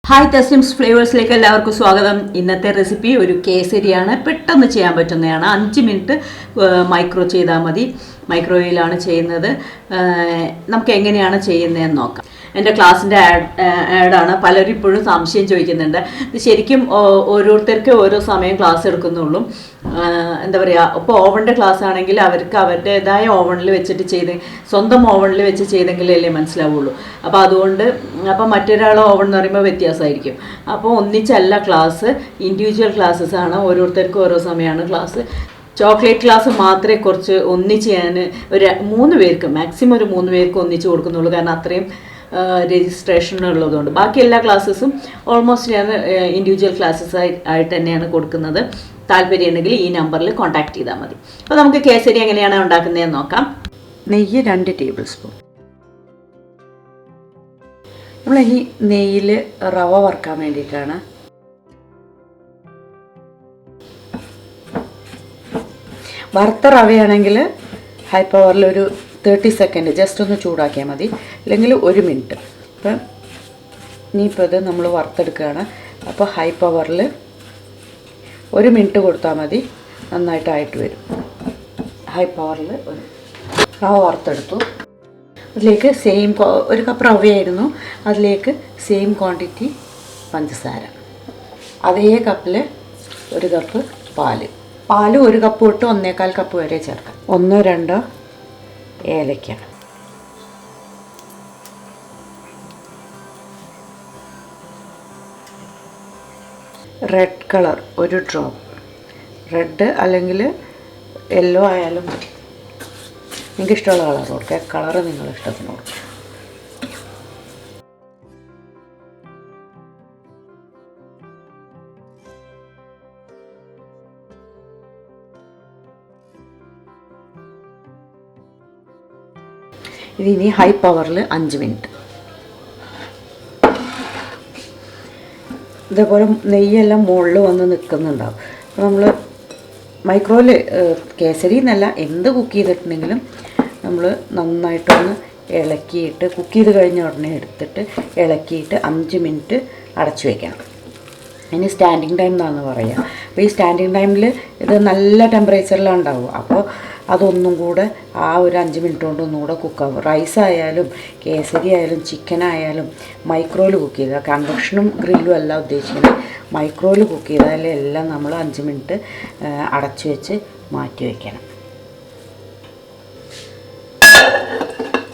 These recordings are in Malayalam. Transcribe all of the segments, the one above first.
ഹായ് തസ്നിംസ് ഫ്ലേവേഴ്സിലേക്ക് എല്ലാവർക്കും സ്വാഗതം. ഇന്നത്തെ റെസിപ്പി ഒരു കേസരിയാണ്. പെട്ടെന്ന് ചെയ്യാൻ പറ്റുന്നതാണ്. 5 മിനിറ്റ് മൈക്രോ ചെയ്താൽ മതി. മൈക്രോവേവിലാണ് ചെയ്യുന്നത്. നമുക്ക് എങ്ങനെയാണ് ചെയ്യുന്നതെന്ന് നോക്കാം. എൻ്റെ ക്ലാസ്സിൻ്റെ ആഡാണ്. പലരും ഇപ്പോഴും സംശയം ചോദിക്കുന്നുണ്ട്. ഇത് ശരിക്കും ഓരോരുത്തർക്ക് ഓരോ സമയം ക്ലാസ് എടുക്കുന്നുള്ളൂ. എന്താ പറയുക, ഇപ്പോൾ ഓവണിൻ്റെ ക്ലാസ് ആണെങ്കിൽ അവർക്ക് അവരുടേതായ ഓവണിൽ വെച്ചിട്ട് സ്വന്തം ഓവണിൽ വെച്ച് ചെയ്തെങ്കിലല്ലേ മനസ്സിലാവുള്ളൂ. അപ്പോൾ അതുകൊണ്ട് മറ്റൊരാൾ ഓവൺ എന്ന് പറയുമ്പോൾ വ്യത്യാസമായിരിക്കും. അപ്പോൾ ഒന്നിച്ചല്ല ക്ലാസ്, ഇൻഡിവിജ്വൽ ക്ലാസ്സസ് ആണ്. ഓരോരുത്തർക്കും ഓരോ സമയമാണ് ക്ലാസ്. ചോക്ലേറ്റ് ക്ലാസ് മാത്രമേ കുറച്ച് ഒന്നിച്ച് ഞാൻ ഒരു 3 പേർക്ക് മാക്സിമം ഒരു 3 പേർക്ക് ഒന്നിച്ച് കൊടുക്കുന്നുള്ളൂ. കാരണം അത്രയും രജിസ്ട്രേഷൻ ഉള്ളതുകൊണ്ട്. ബാക്കി എല്ലാ ക്ലാസ്സസും ഓൾമോസ്റ്റ് ഞാൻ ഇൻഡിവിജ്വൽ ക്ലാസ്സസ് ആയിട്ട് തന്നെയാണ് കൊടുക്കുന്നത്. താല്പര്യം ഉണ്ടെങ്കിൽ ഈ നമ്പറിൽ കോൺടാക്ട് ചെയ്താൽ മതി. അപ്പോൾ നമുക്ക് കേസരി എങ്ങനെയാണ് ഉണ്ടാക്കുന്നതെന്ന് നോക്കാം. നെയ്യ് 2 ടേബിൾ സ്പൂൺ. നമ്മളിനി നെയ്യിൽ റവ വറുക്കാൻ വേണ്ടിയിട്ടാണ്. വറുത്ത റവയാണെങ്കിൽ ഹൈ പവറിൽ ഒരു 30 സെക്കൻഡ് ജസ്റ്റ് ഒന്ന് ചൂടാക്കിയാൽ മതി, അല്ലെങ്കിൽ 1 മിനിറ്റ്. ഇപ്പം ഇനിയിപ്പോൾ ഇത് നമ്മൾ വറുത്തെടുക്കുകയാണ്. അപ്പോൾ ഹൈ പവറിൽ 1 മിനിറ്റ് കൊടുത്താൽ മതി, നന്നായിട്ടായിട്ട് വരും. ഹൈ പവറിൽ റവ വറുത്തെടുത്തു. അതിലേക്ക് ഒരു കപ്പ് റവയായിരുന്നു, അതിലേക്ക് സെയിം ക്വാണ്ടിറ്റി പഞ്ചസാര. അതേ കപ്പിൽ 1 കപ്പ് പാല്. 1 കപ്പ് തൊട്ട് 1.25 കപ്പ് വരെ ചേർക്കാം. 1-2 ഏലക്ക, റെഡ് കളർ 1 ഡ്രോപ്പ്. റെഡ് അല്ലെങ്കിൽ യെല്ലോ ആയാലും മതി. നിങ്ങൾക്ക് ഇഷ്ടമുള്ള കളർ കൊടുക്കുക. കളറ് നിങ്ങളുടെ ഇഷ്ടത്തിന് കൊടുക്കുക. ഇതിനി ഹൈ പവറിൽ 5 മിനിറ്റ്. ഇതേപോലെ നെയ്യെല്ലാം മുകളിൽ വന്ന് നിൽക്കുന്നുണ്ടാവും. അപ്പോൾ നമ്മൾ മൈക്രോയിൽ കേസരി എന്നല്ല എന്ത് കുക്ക് ചെയ്തിട്ടുണ്ടെങ്കിലും നമ്മൾ നന്നായിട്ടൊന്ന് ഇളക്കിയിട്ട്, കുക്ക് ചെയ്ത് കഴിഞ്ഞ ഉടനെ എടുത്തിട്ട് ഇളക്കിയിട്ട് 5 മിനിറ്റ് അടച്ചു വയ്ക്കണം. ഇനി സ്റ്റാൻഡിങ് ടൈം എന്നാണ് പറയുക. അപ്പോൾ ഈ സ്റ്റാൻഡിങ് ടൈമിൽ ഇത് നല്ല ടെമ്പറേച്ചറിലാണ് ഉണ്ടാവുക. അപ്പോൾ അതൊന്നും കൂടെ ആ ഒരു 5 മിനിറ്റ് കൊണ്ട് ഒന്നും കൂടെ കുക്കാവും. റൈസ് ആയാലും കേസരി ആയാലും ചിക്കൻ ആയാലും മൈക്രോയിൽ കുക്ക് ചെയ്താൽ, കൺവെക്ഷനും ഗ്രില്ലും അല്ല ഉദ്ദേശിക്കുന്നത്, മൈക്രോയിൽ കുക്ക് ചെയ്താൽ എല്ലാം നമ്മൾ 5 മിനിറ്റ് അടച്ചു വെച്ച് മാറ്റി വയ്ക്കണം.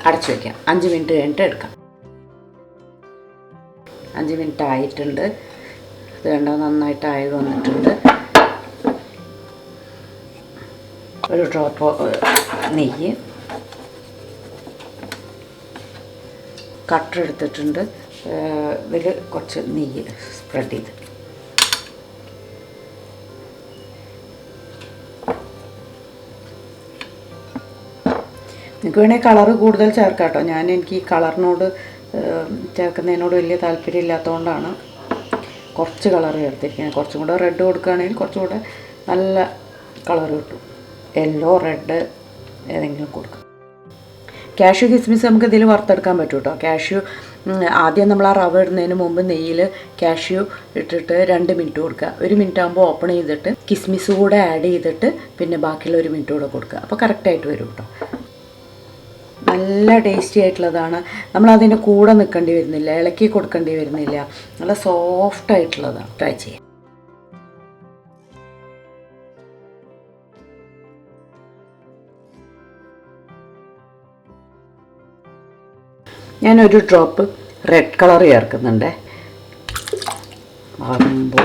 അടച്ചു വയ്ക്കാം. 5 മിനിറ്റ് കഴിഞ്ഞിട്ട് എടുക്കാം. 5 മിനിറ്റ് ആയിട്ടുണ്ട്. ഇത് കണ്ടോ, നന്നായിട്ട് ആയി വന്നിട്ടുണ്ട്. ഒരു ഡ്രോപ്പ് നെയ്യ്, കട്ടർ എടുത്തിട്ടുണ്ട്. ഇതിൽ കുറച്ച് നെയ്യ് സ്പ്രെഡ് ചെയ്ത് നിങ്ങൾക്ക് വേണമെങ്കിൽ കളറ് കൂടുതൽ ചേർക്കാം കേട്ടോ. എനിക്ക് ഈ കളറിനോട് ചേർക്കുന്നതിനോട് വലിയ താല്പര്യം ഇല്ലാത്തതുകൊണ്ടാണ് കുറച്ച് കളർ ചേർത്തിരിക്കുന്നത്. കുറച്ചും കൂടെ റെഡ് കൊടുക്കുകയാണെങ്കിൽ കുറച്ചും കൂടെ നല്ല കളർ കിട്ടും. യെല്ലോ, റെഡ് ഏതെങ്കിലും കൊടുക്കാം. കാഷ്യൂ കിസ്മിസ് നമുക്ക് ഇതിൽ വറുത്തെടുക്കാൻ പറ്റും കേട്ടോ. കാഷ്യൂ ആദ്യം നമ്മൾ ആ റവ ഇടുന്നതിന് മുമ്പ് നെയ്യിൽ കാഷ്യൂ ഇട്ടിട്ട് 2 മിനിറ്റ് കൊടുക്കുക. 1 മിനിറ്റ് ആകുമ്പോൾ ഓപ്പൺ ചെയ്തിട്ട് കിസ്മിസ് കൂടെ ആഡ് ചെയ്തിട്ട് പിന്നെ ബാക്കിയുള്ള 1 മിനിറ്റ് കൂടെ കൊടുക്കുക. അപ്പോൾ കറക്റ്റായിട്ട് വരും കേട്ടോ. നല്ല ടേസ്റ്റി ആയിട്ടുള്ളതാണ്. നമ്മളതിൻ്റെ കൂടെ നിൽക്കേണ്ടി വരുന്നില്ല, ഇളക്കി കൊടുക്കേണ്ടി വരുന്നില്ല. നല്ല സോഫ്റ്റ് ആയിട്ടുള്ളതാണ്. ട്രൈ ചെയ്യാം. ഞാനൊരു ഡ്രോപ്പ് റെഡ് കളർ ചേർക്കുന്നുണ്ട്. അമ്പോ